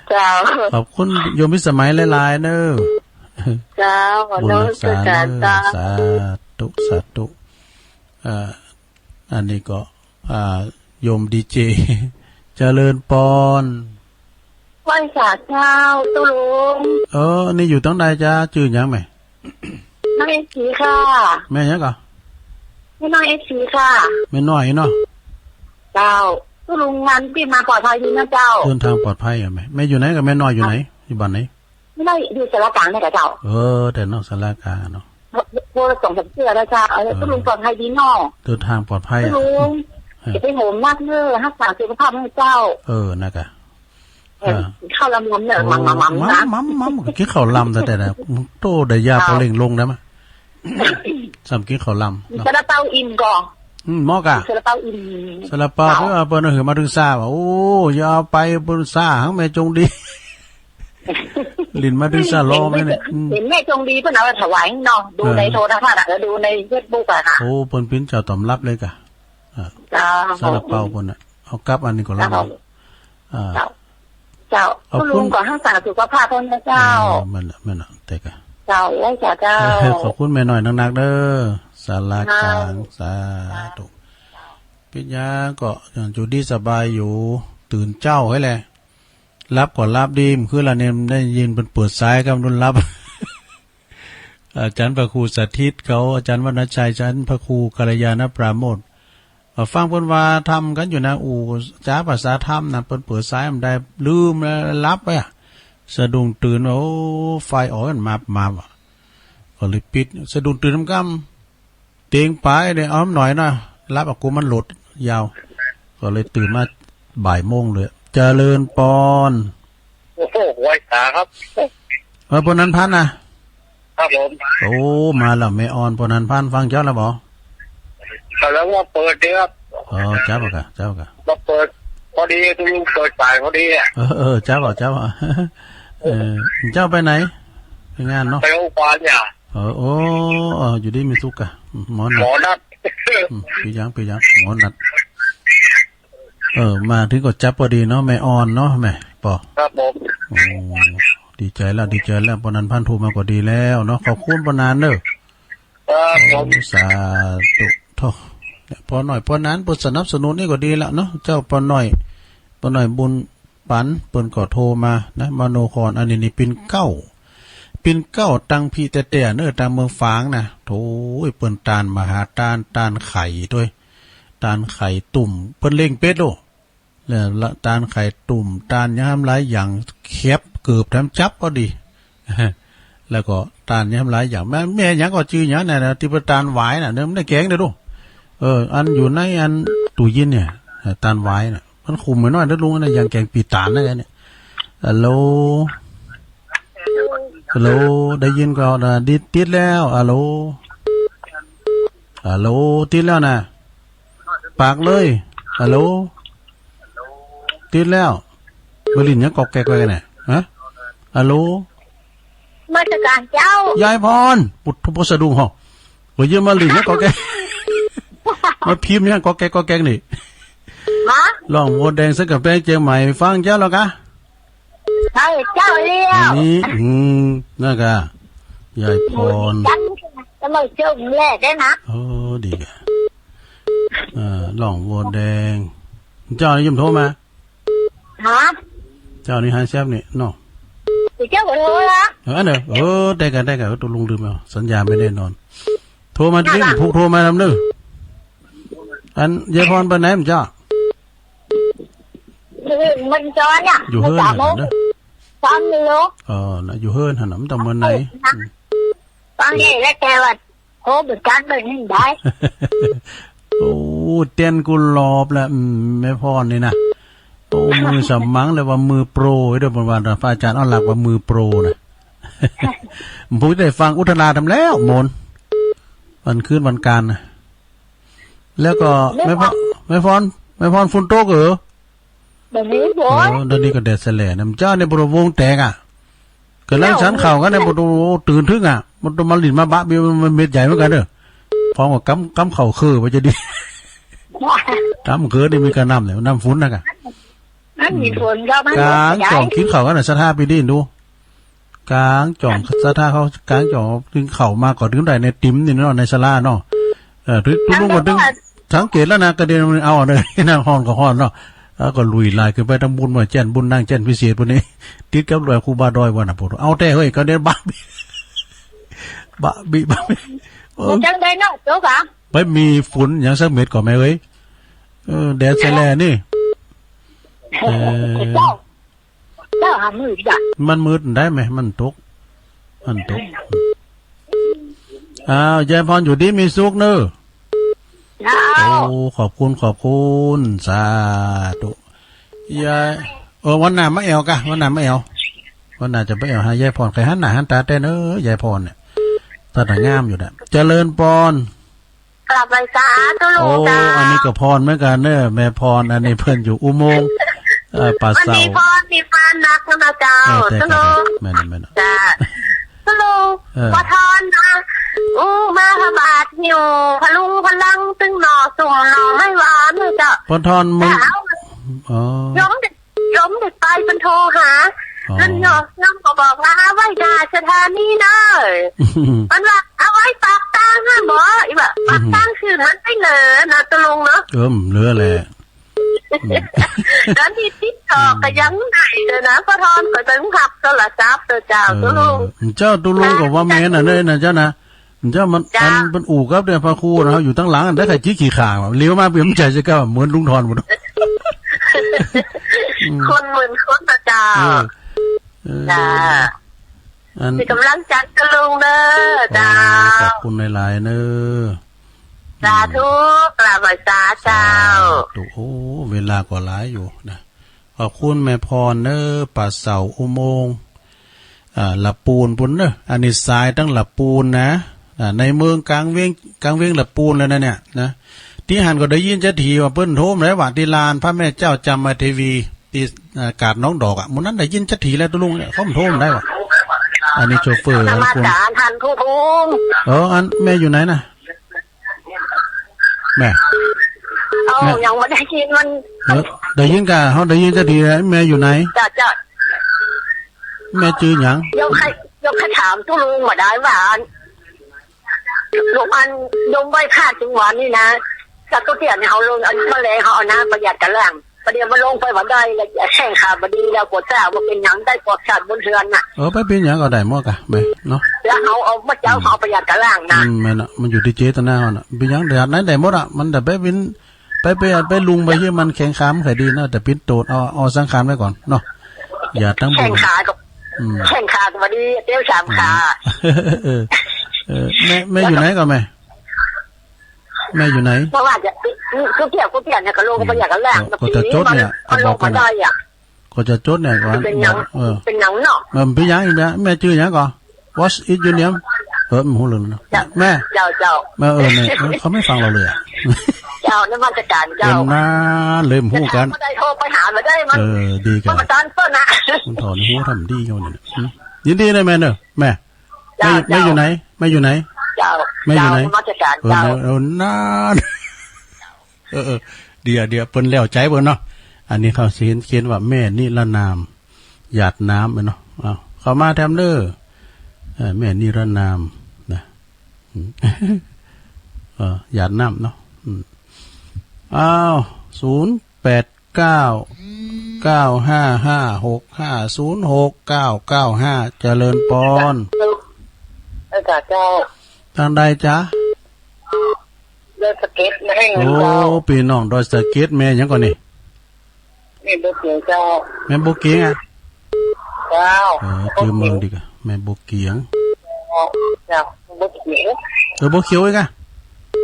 เจ้าขอบคุณโยมพิสมัยหลายๆเนอะเจ้าบุญรักษาสาธุอันนี้ก็โยมดีเจเจริญปอนไหว้สาเจ้าตุลุงนี่อยู่ตั้งใดจ้าชื่อยังไหมน้องเอสีค่ะแม่ยังก่อแม่น้องเอสีค่ะแม่น้อยเนาะเจ้าตุลุงงานพี่มาปลอดภัยดีนะเจ้าเดินทางปลอดภัยอ่ะแม่อยู่ไหนกับแม่น้อยอยู่ไหนอยู่บ้านไหนไม่ได้อยู่สารกลางนี่กับเจ้าแต่นอกสารกลางเนาะโทรส่งเสื้อแล้วจ้าตุลุงปลอดภัยดีเนาะเดินทางปลอดภัยตุลุงจะไปโหมนักเนอรักษาสุขภาพให้เจ้านักอะข้าวลำเนี่ยมัมกินข้าวลำแต่โตได้ยาพอเล่งลงได้มั้ยสำกินข้าวลำซาลาเปาอินก่อนมอกะซาลาเปาอินซาลาเปาเพิ่นเอาเปิ้นเอามาถึงซ่าว่าอย่าเอาไปเปิ้นซ่าหังแม่จงดี ลินมาถึงซาลอไหมเนี่ยเห็นแม่จงดีเพิ่นเอาถวายเนาะดูในโทรทัศน์แล้วดูในเฟซบุ๊กอะค่ะโอ้เพิ่นเป็นเจ้าตำรับเลยกะซาลาเปาเพิ่นน่ะเอากลับอันนี้ก็แล้วเจ้าคุณลุงก่อนรักษาสุขภาพเพิ่นนะเจ้ามันน่ะแต่กะเจ้าไว้เจ้าขอบคุณแม่น้อยนักๆเด้อสาลากลางสาธุปิญญาก็อยู่ดีสบายอยู่ตื่นเจ้าให้แหละรับก่อนรับดีมคือละเนี่ยได้ยินเป็นเปิดสายกับรุ่นรับ อาจารย์พระครูสาธิตเขาอาจารย์วรรณชัยอาจารย์พระครูกัลยาณปราโมทย์ฟังเพิ่นว่าทำกันอยู่นะจ้าภาษาธรรมนะเพิ่นเปิดสายมันได้ลืมแล้วรับไปสะดุ้งตื่นโอ้ไฟอ่อนมาก็เลยปิดสะดุ้งตื่นน้ำกำเตียงไปเนี่ยอ้อมหน่อยนะรับกูมันหลุดยาวก็เลยตื่นมาบ่ายโมงเลยเจริญปอนโอ้โหไว้ตาครับปนนันพันนะครับผมโอ้มาแล้วไม่อ่อนปนนันพันฟังเจ้าแล้วบ่แล้วว่าเปิดเดีครับเจ้าบ่กะมาเปิดพอดีทุลุงเปิดสายพอดีเจ้าบ่เจ้าเจ้าไปไหนไปงานเนาะไปอุปานเนี่ยโอ้อยู่ดีมีสุกกะหมอนัดปียังหมอนัดมาถึงก็จับพอดีเนาะแม่อ่อนเนาะแม่ปอครับผมโอ้ดีใจแล้วปนันพันธุ์ถูมาก็ดีแล้วเนาะขอบคุณปนันเด้อครับผมสาธุโธ่พอหน่อยปนันปสนับสนุนนี่ก็ดีแล้วเนาะเจ้าปอหน่อยบุญปันเปิ้นก็โทรมานะมโนครอันนี้ปิ่นเก้าตังพี่แต่เน้อตังเมืองฝางนะโธ่เปิ้นตานมหาตานไข่ด้วยตานไข่ตุ่มเปิ้นเล่งเป็ดโลแล้วตานไข่ตุ่มตานยามหลายอย่างแคบเกือบทำจับก็ดี แล้วก็ตานยามหลายอย่างแม่หยังก็ชื่อหยังน่ะที่เป็นตานหวายน่ะเด้อมันได้แกงเด้อดูอันอยู่ในอันตู้เย็นเนี่ยตานหวายน่ะมันคุมไว้หน่อยเด้อลุงอันนั้นอย่างแกงปีตานนั่นเนี่ยฮัลโหลได้ยินก็ติดแล้วฮัลโหลติดแล้วนะปากเลยฮัลโหลติดแล้วบรินยังกอกแกกไว้เนี่ยฮะฮัลโหลมาจากการเจ้ายายพรปุถุพสะดุงหอว่าเยอะมาลินยังกอกแกมาพิมพ์ยังกอกแกนี่ลองโมดแดงสักกับแป้งเจียงใหม่ฟังเจ้าหรอกะใช่เจ้าเลี้ยวนี่นั่นกะยายพรจะมาเจ้าแรกได้นะดีกะลองโมดแดงเจ้านี่ยิ้มโทรมาเจ้านี่หาแซบนี่เนาะเจ้าก็โทรละเนอะได้กันตัวลุงลืมแล้วสัญญาไม่แน่นอนโทรมาดิผูกโทรมาทำเด้ออันยายพรไปไหนมั้งจ้ามันจอนเนี่ยอยู่เฮิร์นเด้อจอนไม่รู้นะอยู่เฮิร์นหันน้ำตำมันไหนตอนนี้แล้วแกว่าโอ้บุญการเป็นยังไงโอ้เต้นกุหลาบแล้วแม่พรนี่นะโอ้มือสมังเลยว่ามือโปรเด้อบนวันพระอาจารย์อ้อหลักว่ามือโปรนะผมได้ฟังอุทนาทำแล้วมนวันคืนวันการนะแล้วก็ไม่พรฟุนโตกเหรอเดี๋ยวนี้ก็เด็ดเสล่น้ำเจ้าในบริวงแตกเกิดแล้วฉันเข่ากันในบริวตื่นทึ่งมันต้องมาหลินมาบะมันเม็ดใหญ่เหมือนกันเด้อพร้อมกับกำเข่าคือไปจะดีกำเคือนี่มีการนำเนี่ยน้ำฟุ้นนะกันกลางจ่องกินเข่ากันสะท่าไปดินดูกลางจ่องสะท่าเขากลางจ่องกินเข่ามาก่อนถึงได้ในติ๋มนี่เนาะในสลาเนาะทุกลุงก็ถึงสังเกตแล้วนะกระเด็นมันเอาเลยนางฮอนก็ฮอนเนาะก็ลุยลายขึ้นไปทำบุญมาแจ้นบุญนั่งแจ้นพิเศษพวกนี้ติดกับรอยครูบาดอยวันน่ะพวกเอาแต่เฮ้ยก็เดินบ้าบีจังได้เนาะโจ๊กไม่มีฝุ่นอย่างสักเม็ดก่อนไหมเอ้ยแดดแสลนี่เจ้าหามืดจ้ะมันมืดได้ไหมมันตกยายพรอยู่ดีมีสุขเนอะโอ้ขอบคุณสาธุยายวันหน้าไม่เอากะวันหน้าจะไปเอาหายายพรใครหันหน้าหันตาแต่ยายพรเนี่ยตาหน้างามอยู่เนี่ยเจริญปอนกลับไปสาธุลูกอันนี้ก็พรเหมือนกันเนอะแม่พรอันนี้เพิ่นอยู่อุโมงค์ ป่า มัน เศร้า มีพรมีฟานนักนะเจ้า แต่ สโล แม่น จ้าสโลปะทอนนะมาพระบาทหิวพลุงพลังตึงหน่อสุ่มหน่อไม่หวานเลยจ้ะ ปอนทอนมึงอ๋อ ย้มเด็กไปเป็นโทรหานั่นย่อมก็บอกว่าไว้ดาสถานีเนอะมันว่าเอาไว้ปากตั้งฮะหมออีแบบปากตั้งคือท่านไปเหลือนะตะลุงเนาะ เหลือแหละ แล้วที่ติ๊กตอกก็ยังไหนเลยนะพระทอนก็ถึงขับโทรศัพท์เจ้าตะลุง เจ้าตุลุงก็ว่าแม่น่ะเลยนะเจ้านะเจ้ามันอันเป็นอู่ครับเดี๋ยวพระครูนะอยู่ตั้งหลังได้ใครจี้ขี่ข่างเลี้ยวมาเปี่ยมใจจะก็เหมือนลุงทอนหมด คนหมื่นคนนะเจ้าจ้ามีกำลังจัดตะลุงเนอะจ้าขอบคุณหลายๆเนอะ สาธุกราบไหว้สาเจ้า โอ้เวลาก็หลายอยู่นะขอบคุณแม่พรเนอะป่าเสาอุโมงค์ละปูนปุ่นเนอะอันนี้ทรายตั้งละปูนนะในเมืองกลางเวียงละปูนแล้วนะเนี่ยนะที่หันก็ได้ยินจะทีว่าเปิ้นโทมแล้วว่าที่ลานพระแม่เจ้าจำมาเทวีที่กาดน้องดอกมื้อนั้นได้ยินจะทีแล้วตุลุงเนี่ยเขาโทมได้ว่ะอันนี้โชเฟอร์ ธรรม คุณ ดาทันผู้ภูมิ อันแม่อยู่ไหนน่ะแม่ยังไม่ได้ยินมันได้ยินกะเฮาได้ยินจะทีแล้วแม่อยู่ไหนจ้าแม่ชื่อหยังยกให้ถามตุลุงมาได้ว่าลูกอันยมใบพาดจังหวะนี่นะสักตัวเตี้ยเนี่ยเขาลงอันมาเลยเขาเอาน้ำประหยัดกันล่างประเดี๋ยวมาลงไปว่าได้แล้วแข่งขาบดีแล้วกดแซ่ว่าเป็นหยังได้ปลอดชาติบนเรือนน่ะไปเป็นหยังก็ได้หมดกะแม่เนาะแล้วเอามาเจ้าเขาประหยัดกันล่างนะแม่น่ะมันอยู่ที่เจตนาน่ะเป็นหยังได้ไหนได้หมดอ่ะมันแต่ไปวินไปลุงไปที่มันแข่งขามใครดีนะแต่ปิดโตดเอาสังขารไว้ก่อนเนาะอย่าตั้งแข่งขากับแข่งขากับดีเตี้ยวสามขาแม่อยู่ไหนก่อนแม่อยู่ไหนเพราะว่าจะคือเกี่ยวเนี่ยก็ลงก็ประหยัดกันแรงก็จะจดเนี่ยก็ลงมาได้อ่ะก็จะจดเนี่ยก่อนเป็นหยังเนาะเป็นหยังอีกแม่ชื่อหยังก่อน What is your name มันหูลืมนะแม่เจ้าแม่เนี่ยเขาไม่ฟังเราเลยอ่ะเจ้านี่มาจัดการเจ้าน่าเริ่มหูกันไม่ได้โทรไปหามาได้มันดีกันมันตอนต้นนะมันถอนหูทำดีเขาเนี่ยยินดีเลยแม่เนอะแม่อยู่ไหนแม่อยู่ไหนเจ้าไม่อยู่ไหนมาจัดการเจ้านานเดี๋ยวเปิ้นแล้วใจเปิ้นเนาะอันนี้เขาเขียนว่าแม่นิรนามหยาดน้ำเนาะเขามาแทมเด้อแม่นิรนามนะหยาดน้ำเนาะ08995556506995เจริญปอนเจ้าทางใดจ๊ะดอยสะเก็ดแห้งเจ้าพี่น้องดอยสะเก็ดแม่ยังก่อนนี่แม่บุกเกียงเจ้าแม่บุกเกียงอ่ะเจ้าคือเมืองดีกว่าแม่บุกเกียงเจ้าบุกเกียงบุกเขียวอีกอ่ะ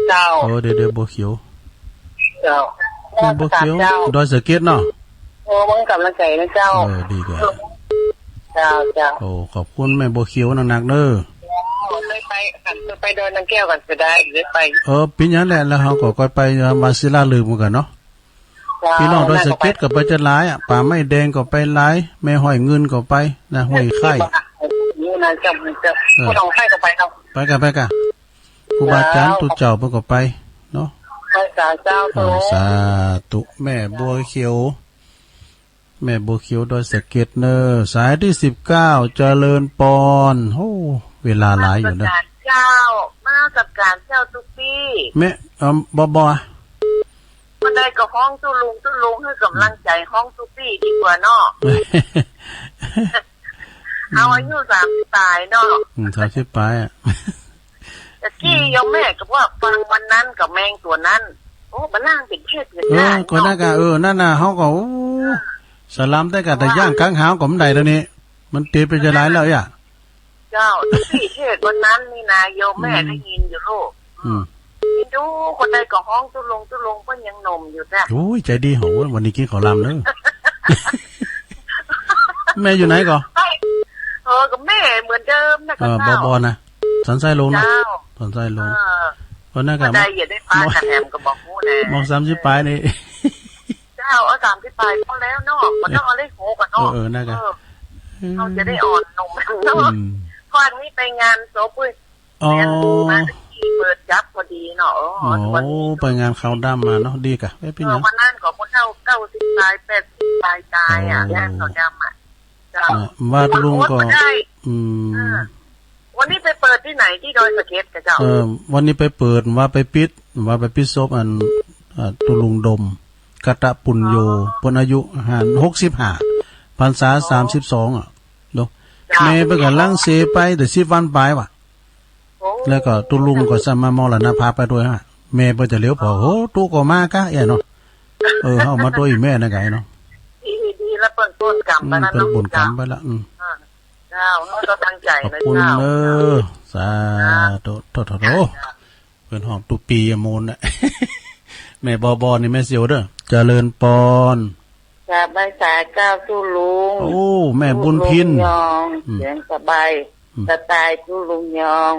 เจ้าเดี๋ยวบุกเขียวเจ้าบุกเขียวดอยสะเก็ดเนาะมันกำลังใจนะเจ้าดีกว่าเจ้าขอบคุณแม่บุกเขียวหนักๆเด้อไปเดินนางแก้วกันจะได้หรือไปปีนี้แหละแล้วเขาก็ไปมาศิลาลืมกันเนาะพี่น้องดอยสะเก็ดก็ไปจะหลายป่าไม้แดงก็ไปหลายแม่ห้อยเงินก็ไปนะห้อยไข่นี่นะจะผู้น้องไข่ก็ไปเนาะไปกันครูบาอาจารย์ตุเจ้าเพิ่นก็ไปเนาะสาธุแม่บัวเขียวดอยสะเก็ดเนอสายที่19เจริญปอนโอ้เวลาหลายอยู่นะเจ้ามากับการเจ้าตุ๊กปี้แม่บ่มันได้กับห้องตุลุงให้กำลังใจห้องตุ๊กปี้ดีกว่าเนาะเอาอายุ30ตายเนาะ30ปลายอ่ะแต่กี้ยมแม่ก็ว่าฟังวันนั้นกับแมงตัวนั้นโอ้มันนั่งเป็นเช็ดกันได้ก็น่าก็นั่นน่ะเฮาก็สลามแต่กะแต่ย่างค้างหาวก็มันได้แล้วนี่มันตีไปจะหลายแล้วอ่ะเจ้าที่เทศวันนั้นนี่นายโยมแม่ได้ยินอยู่ลูกดูคนใดก็ห้องตุลงเพิ่นยังหนุ่มอยู่จ้ะโอ้ยใจดีโหวันนี้กินข้าวลำเด้อแม่อยู่ไหนก่อกับแม่เหมือนเดิมนะก็บ่นะสันไส้ลงนะสันไส้ลงเพราะนั่นก็ได้อย่าได้ปลาแหมก็บอกฮู้แน่มอง30ปลายนี่เจ้ เอา30 ปลายพอแล้วเนาะมันต้องเอาเลข6กันเนาะน่าจะเขาจะได้อ่อนนมเนาะพอนี้ไปงานโซปุ้ยงานมาเปิดจับพอดีเนาะไปงานเขาดำมาเนาะดีกะไม่เป็นหยังวันนั้นก็คนเท่า90 ปลาย80 ปลายตายอ่ะงานเขาดำอ่ะว่าลุงก็วันนี้ไปเปิดที่ไหนที่ดอยสะเก็ดกับเจ้าวันนี้ไปเปิดว่าไปปิดซบอันตุลุงดมกะตะปุญโยปนอายุ65พรรษา32อ่ะเนาะแม่ไปกันลังเสไปแต่10 วันไปว่ะแล้วก็ตุลุงก็สมามรณภาพไปด้วยฮะแม่บ่จะเลี้ยวพอโหตุก็มากะเนาะเฮามาด้วยแม่นะไกเนาะดีแล้วเปิ้นต้นกรรมไปแล้วเปิ้นบุญกรรมไปละเจ้าเฮาก็ตั้งใจเลยเจ้าขอบคุณสาธุโทเพิ่นหอมตุปีโมนน่ะแม่บอนี่แม่เสียวเด้อเจริญปอนจากใบสายเจ้าตุลุงโอ้แม่บุญพินเสียงสบายสไตล์ตุลุงยอง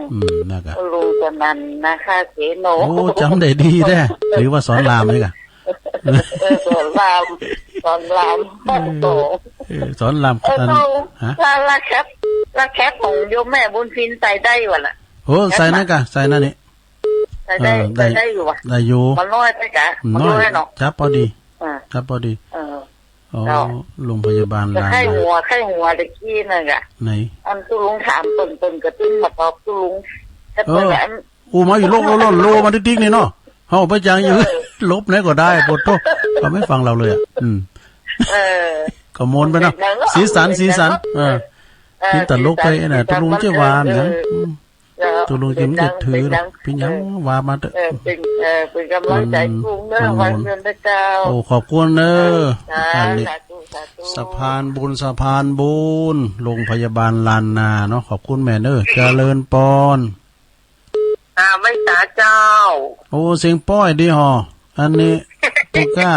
นะครับตุลุงกำนันนะคะเสโนโอ้จำได้ดีแท้หรือว่าสอนรามนี่กะสอนรามโตสอนรามฮะละแคปของโยมแม่บุญพินใส่ได้วะล่ะโอ้ใส่นั่นกะใส่นั่นนี่ใส่ได้อยู่ว่ะได้อยู่มันน้อยไปกะมันน้อยเนาะจับพอดีจับพอดีอ๋อโรงพยาบาลลาไข้หัวตะกี้นั่นกะไหนอันตุลุงถามเปิ้นก็ตึ้งมาตอบตุลุงแต่เปิ้นอู้มาอยู่โลมาติ๊กๆนี่เนาะเฮาไปจังอยู่ลบไหนก็ได้ปดโตเขาไม่ฟังเราเลยอ่ะก็มนไปเนาะสีสันกินตลกไปน่ะตุลุงจะวามหยังตุลุงจะมันจะถือเป็นหยังวามาเด้อเป็นกำลังใจกุ้งเด้อวันเดือนเจ้าโอ้ขอบคุณเด้อสะพานบุญโรงพยาบาลลานนาเนาะขอบคุณแม่เด้อเจริญปอนไม่ตาเจ้าโอ้เสียงป้อยดีฮออันนี้ตุก้า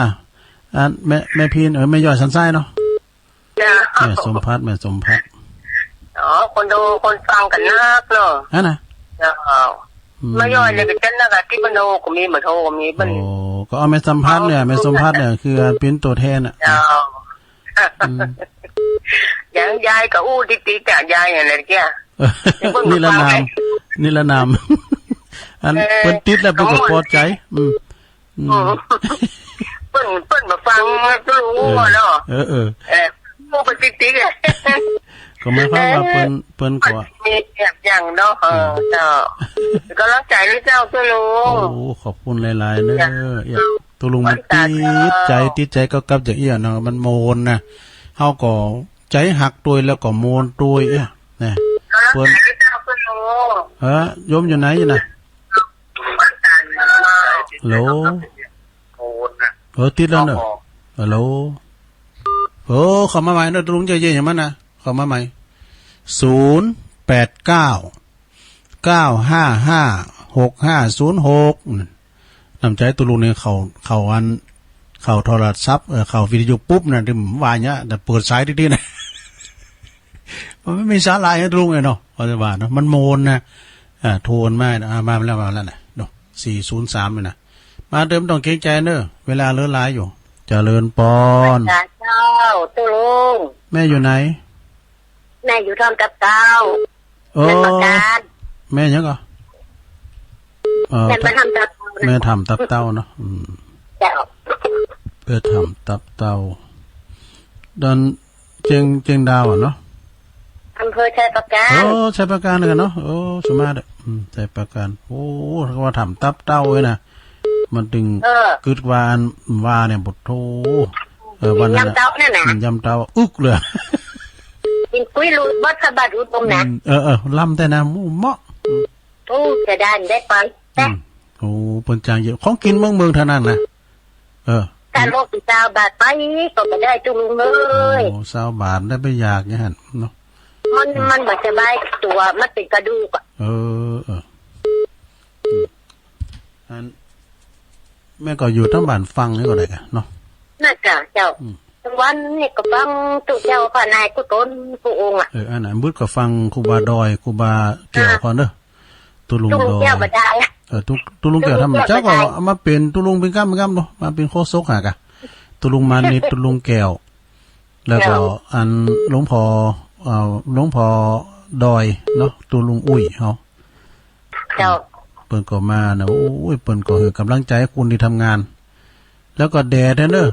อันแม่พินแม่ย่อยสันไส้เนาะแม่สมพัฒน์คนดูคนฟังกันนักเนาะน่ะไม่ย่อยเลยก็จันนะที่มันโดก็มีเหมือนโทก็มีมันโอ้ก็เอาแม่สมพัฒน์เนี่ยคือเป็นตัวแทนอ่ะอย่างยายกับอู้ติ๊กๆจากยายอะไรแกนี่ละนามอันเปิ้นติดแล้วเปิ้นก็พอใจเปิ้นมาฟังก็รู้เนาะมูเป็นติ๊กก็ไม่ฟังว่าเปิ้นก็มีแบบอย่างเนาะเจ้าก็รักใจด้วยเจ้าตัวลุงโอ้ขอบคุณหลายๆเด้อตัวลุงมันติดใจก็กลับจากเนาะมันโมนนะเฮาก็ใจหักตัวแล้วก็โมนตัวเนี่ยเปิ้นโยมอยู่ไหนอยู่นะฮัลโหลติดแล้วเนอะฮัลโหลเข้ามาใหม่นะลุงใจเย็นอย่างมันนะเข้ามาใหม่0899555656นำใจตัวลุงเนี่ยเขาโทรศัพท์เขาวิทยุปุ๊บนะที่ผมว่าเนี่ยแต่เปิดสายทีๆนะมันไม่มีสาระให้ลุงเลยเนาะปัจจุบันเนาะมันโมนนะโทนมามาแล้วนะเนาะ403เลยนะมาเดิมต้องเกรงใจเนอะเวลาเลื่อนลายอยู่เจริญปอนเจ้าตัวลุงแม่อยู่ไหนแม่อยู่ทำกับเต้าแม่ประกันแม่ยังก็แม่ไปทำตับแม่ทำตับเต้าเนาะเพื่อทำตับเต้าดันเจียงดาวเนาะอำเภอชัยประการชัยประการเลยเนาะสมาร์ทชัยประการเขาว่าทำตับเต้าเลยนะมันดึงกึดวานว่าเนี่ยบทโธวันนั้นยำเต้าเนี่ยนะยำเต้าอึกเลยกินกุ้ยรูบัตรบัตรรูตรงนั้นลำแต่นะมูเหมาะจะได้ไปเป็นจางเยอะของกินเมืองเท่านั้นนะการโลกสาวบาทไปก็ไม่ได้จุลุงเลยสาวบาทได้ไปอยากเนี่ยฮะเนาะมันแบบสบายตัวมันเป็นกระดูกอันแม่ก็อยู่ทั้งบ้านฟังนี่ก็ได้กันเนาะน่าจะเจ้าวันนี้ก็ฟังตุเจ้าพระนายกุต้นกุองค์อันไหนมืดก็ฟังครูบาดอยครูบาเกี่ยวพอเนอะตุลุงดอยตุลุงเกี่ยวทำเจ้าก็มาเป็นตุลุงเป็นก้ามเนาะมาเป็นโคศกหากะ ตุลุงมานิดตุลุงแก้วแล้วก็อันหลวงพ่อหลวงพ่อดอยเนาะตุลุงอุ้ยเฮา เจ้า เปิ้นก็มานะโอ้ยเปิ้นก็ให้กำลังใจคุณที่ทำงานแล้วก็แดดเด้อ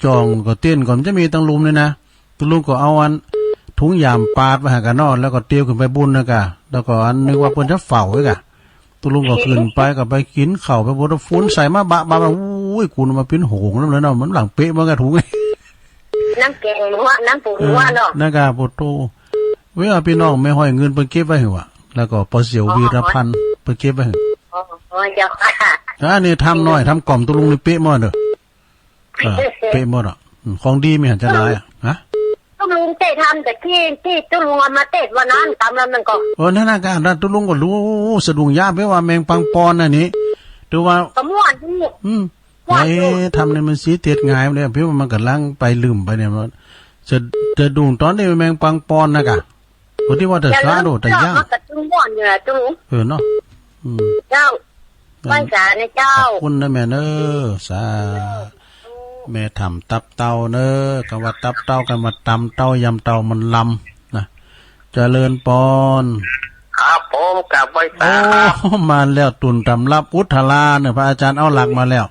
จองก็เต้นก่อนจะมีตังลุมเลยนะตุลุงก็เอาอันถุงยามปาดมาหากันนอนแล้วก็เตียวขึ้นไปบุญนะกะแล้วก็อันนึกว่าเปิ้นจะเฝ้าไว้กะตุลุงก็ขึ้นไปก็ไปกินข้าวไปบ่ได้ฟุ้นใส่มาบะอุ้ยกูมาเป็นโหงนำเลยเนาะมันหลังเป๊ะมันก็ถุงไง น้ำแกงหัวน้ำปูหัวเนาะ นะกะโปโตเวลาพี่น้องไม่ห้อยเงินเปิ้นเก็บไว้หั่วแล้วก็ปอเสี่ยววีรพันธ์เปิ้นเก็บไว้หั่ว โอ้ยเจ้าค่ะ อันนี้ทำน้อยทำกล่อมตุลุงนี่เป๊ะหมดเด้อเป๊ะหมดอ่ะของดีมีหันจะหลายอ่ะฮะ ตุลุงเตะทำแต่ที่ตุลุงเอามาเตะวันนั้นตามแล้วมันก็ นั่นน่ะกะนั่นตุลุงก็รู้สะดุ้งยาไปว่าแมงปังปอนอันนี้ดูว่า กระม่วนที่ ไอ้ทำเนี่ยมันสีเตียดง่ายเนี่ยพี่ว่ามันกำลังไปลืมไปเนี่ยมันจะดุ้งตอนนี้แมงปังปอนนะกะคนที่ว่าแต่ซาโดแต่ย่าง กระตุ้งม่วนอยู่นะตุลุง เนาะ เจ้าไหว้สาในเจ้า ขอบคุณนะแม่เนอสาแม่ทำตับเต่าเนอกะว่าตับเต่ากันว่าตำเต่ายำเต่ามันลำนะเจริญปอน ครับผมกลับไว้ โอ้ ตาครับ มาแล้วตุนตำรับอุทธาราเนี่ยพระอาจารย์เอาหลักมาแล้ว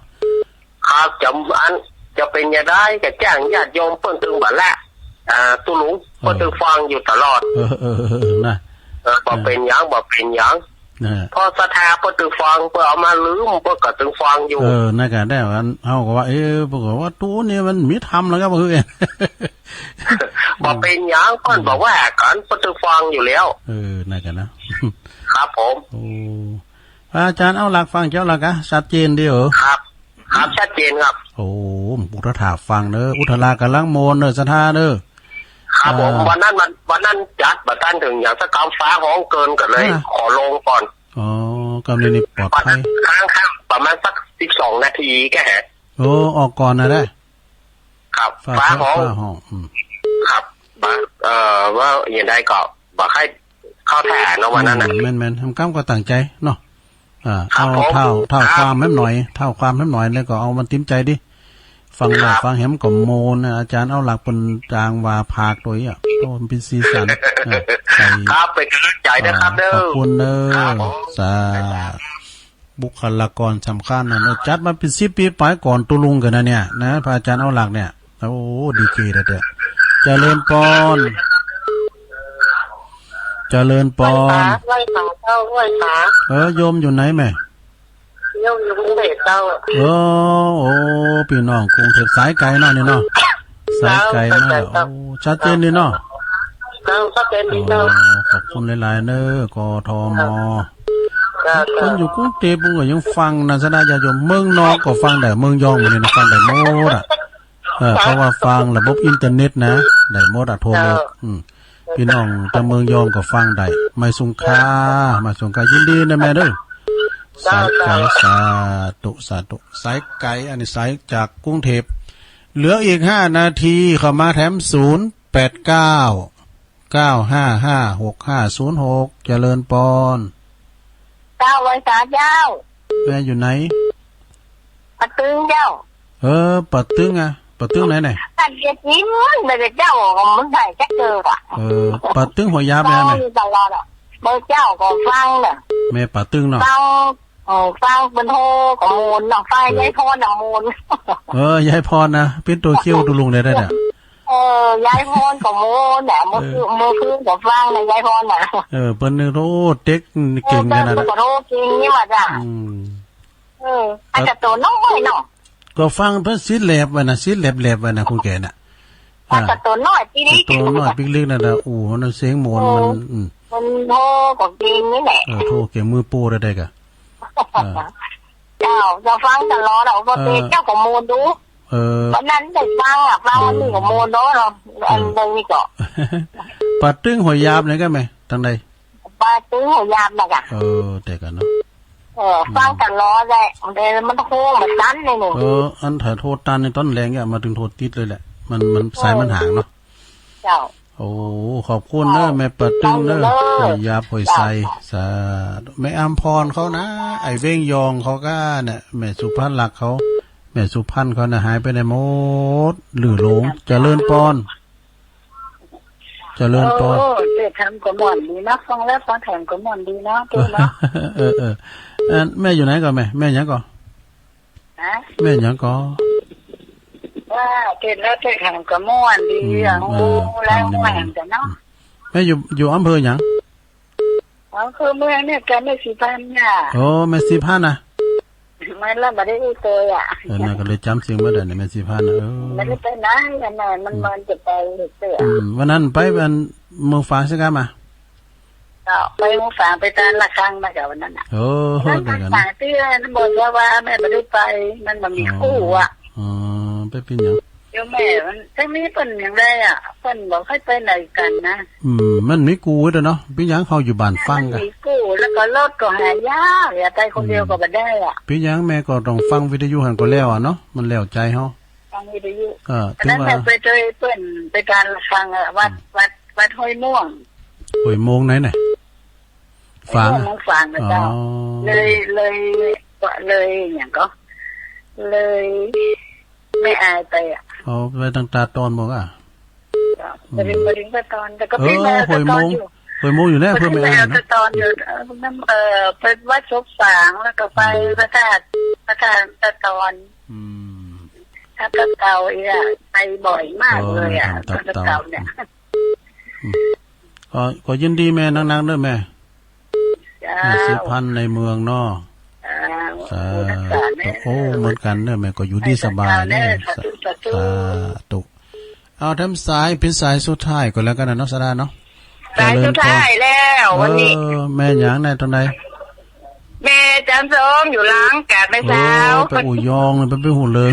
ครับจะเป็นยังได้ก็แจ้งญาติโยมเพิ่นตึงบัดละตุลุงเพิ่นตึงฟังอยู่ตลอด นะ บ่เป็นหยังบ่เป็นหยัง นะ พอศรัทธาเพิ่นตึงฟังเพิ่นเอามาลืมเพิ่นก็ตึงฟังอยู่ น่าจะได้ว่าเฮาก็ว่าปรากฏว่าตู้นี่มันมีธรรมแล้วก็บ่คือ บ่เป็นหยังเพิ่นบอกว่ากันเพิ่นตึงฟังอยู่แล้ว น่าจะนะครับ ผม โอ้พระอาจารย์เอาหลักฟังเจ้าหลักอะชัดเจนดีเหรอ ครับครับชัดเจนครับ โอ้อุทธาฟังเด้ออุทธารากำลังโมนเด้อศรัทธาเด้อ ครับผมวันนั้นจัดบัดทันถึงอย่างสักคำฟ้าห้องเกินกันเลย ขอลงก่อน อ๋อกำลังนี่ปลอด วัน ภั นั้ ย นค้างประมาณสัก12 นาทีแค่ โอ้ออกก่อนนะได้ ครับ ฟ้า ฟ้าห้อง ห้อง ครับว่าอย่างใดก็บอกให้เข้าแถนวันนั้นนะ แม่นทำกรรมก็ตั้งใจเนาะเอา ครับผม เท่าความให้หน่อยเท่าความให้หน่อยแล้วก็เอามันติ้มใจดิฟังหน่อยฟังแหมก็โมนะอาจารย์เอาหลักเป็นจางว่าภาคตัวอ่ะก็มันเป็นสีสันใส่ ครับเป็นกำลังใจนะครับเด้อ ขอบคุณเด้อ ครับผม สาบุคลากรสำคัญนะจัดมาเป็น10 ปีไปก่อนตุลุงกันนะเนี่ยนะพระอาจารย์เอาหลักเนี่ยโอ้ดีเจเด้อเจริญปอนเจริญปอน ไหว้สาเจ้าไหว้สา โยมอยู่ไหนแม่ โยมอยู่กรุงเทพเจ้า โอ้พี่น้องกรุงเทพสายไกลเนาะนี่เนาะสายไกลเนาะโอ้ชัดเจนดีเนาะ เจ้าก็เป็นดีเจ้า ขอบคุณหลายๆเด้อกทม เจ้า คนอยู่กรุงเทพก็ยังฟังนะสนาญาโยมเมืองนอกก็ฟังได้เมืองยองนี่นะฟังได้หมดอ่ะเพราะว่าฟังระบบอินเทอร์เน็ตนะได้หมดอ่ะโทรเลยพี่น้องแต่เมืองยองก็ฟังได้ไม่สงค่ายินดีนะแม่เด้อสายไกลสาธุสายไกลอันนี้สายจากกรุงเทพเหลืออีก5 นาทีเข้ามาแถม0899556506เจริญปอน เจ้าไหว้สาเจ้า แม่อยู่ไหน ปะตึงเจ้า ปัดตึงอ่ะปัดตึงไหน แต่เด็กนี้มันเป็นเจ้าของมันใส่แจ็คเกอร์อ่ะ ปัดตึงหัวยาบ ฟั แม่ ง ไหม ตลอดอ่ะเบอร์เจ้าก็ฟังเนี่ย แม่ปัดตึงเนาะ ฟังเป็นโทของมูลหนังไฟย้ายพรหนังมูล ยายพรนะเป็นตัวเขี้ยวตัวลุงได้เนี่ย ย้ายพรของมูลเนี่ยมือคือกับฟังเนี่ยย้ายพรน่ะ เปิ้นนี่โอ้เต็กเก่งขนาดนั้น ขอโทษจริงนี่มาจ้ะอาจจะตัวน้อยเนาะ ก็ฟังเพิ่นซิดแลบไว้นะซิดแลบไว้นะคุณแก่น่ะ อาจจะตัวน้อยที่นี่ ตัวน้อยปิ๊กเล็กนั่นน่ะมันเสียงมนมันโทของจริงนี่แหละ โทรเกี่ยวมือโป้ได้กะ เจ้าจะฟังตลอดเอาพอเตเจ้าของมูลดูวันนั้นเด็กฟังอ่ะฟังวันนี้ของมูลเนาะเราอันนี้ก็ ปัดตึงหัวยาบนี่ก็แม่ทางใด ปลาตื้อหัวยามนะกะ แต่กันเนาะ ฟังตลอดเลยมันโค้งมันสั้นเลยหนู อันถ่ายโทษตันในต้นแรงเนี่ยมาถึงโทษติดเลยแหละมันสายมันห่างเนาะ เจ้า โอ้ขอบคุณเด้อแม่ปัดตึงเด้อหอยยาหอยใสสาแม่อำพรเขานะไอ้เว้งยองเขาก็เนี่ยแม่สุภาพลักษณ์เขา แม่สุพรรณเขาน่ะหายไปในหมดหรือหลงเจริญปอนเจริญปอน โอ้เจ๊ทำก็หม่อนดีนะฟังแล้วฟังแถมก็หม่อนดีเนาะตัวเนาะ แม่อยู่ไหนก่อนแม่หยังก่อน ฮะ แม่หยังก่อน ว่าเจ๊แล้วเจ๊แถมก็ม่วนดีอ่ะโอ้แล้วแหวนแต่เนาะ แม่อยู่อำเภอหยัง อ๋อคือเมืองเนี่ยกันได้4,000เนี่ย โอ้แม่สิพันนะ มันแล้วบ่ได้อีตัวอ่ะ น่ะก็เลยจำเสียงบ่ได้เนี่ยแม่สิพันนะไม่ได้ไปไหนกันน่ะมันจะไปเสือ วันนั้นไปวันเมืองฝางสิกะมา ก็ไปหมู่ฝางไปตามละครั้งมาจากวันนั้นน่ะ โอ้ นั่น เดี๋ยวกัน ฝางเตี้ยนั่นบอกว่าแม่ไม่ได้ไปมันบ่มีคู่อ่ะ อ๋อไปเป็นหยัง เดี๋ยวแม่มันทั้งนี้เพิ่นอย่างไรอ่ะเพิ่นบอกให้ไปไหนกันนะ มันมีกูเด้อเนาะเป็นหยังเขาอยู่บ้านฟัง มัน กัน มีคู่แล้วก็รถก็หายากอย่าไปคนเดียวก็บ่ได้อ่ะ เป็นหยังแม่ก็ต้องฟังวิทยุหันก็แล้วอ่ะเนาะมันแล้วใจเฮา ฟังวิทยุ ถึง นั้น ว่า แม่ไปเจอเพิ่นไปการละครั้งอ่ะวัดห้วยม่วง โอ้ยโมงไหนน่ะฝาง ห้วยม่วงฝางนะเจ้าเลยอย่างก็เลยไม่อายไปอ่ะ เอาไปตั้งตาตอนบ่อ่ะ บริงไปตอนแต่ก็พี่แม่ตอนอยู่ โอ้ยโมงอยู่แล้วเพิ่นไม่ แม่ อ่าน ต นะ อนอยู่น้ำเป็นวัดศพฝางแล้วก็ไปพระธาตุตะตอน ถ้าตะเตาอ่ะไปบ่อยมากเลยอ่ะตะเตาเนี่ย ก็ยินดีแม่นักๆเด้อแม่แม่สิพันในเมืองเนาะโอ้เหมือนกันเด้อแม่ก็อยู่ดีสบายเด้อสาธุเอาทำสายเป็นสายสุดท้ายก็แล้วกันนะเนาะสดาเนาะ สายสุดท้ายแล้ววันนี้ แม่หยังในตอนใด แม่จำสมอยู่ล้างกาดไม่เช้า ไปอู่ยองไปหูเลย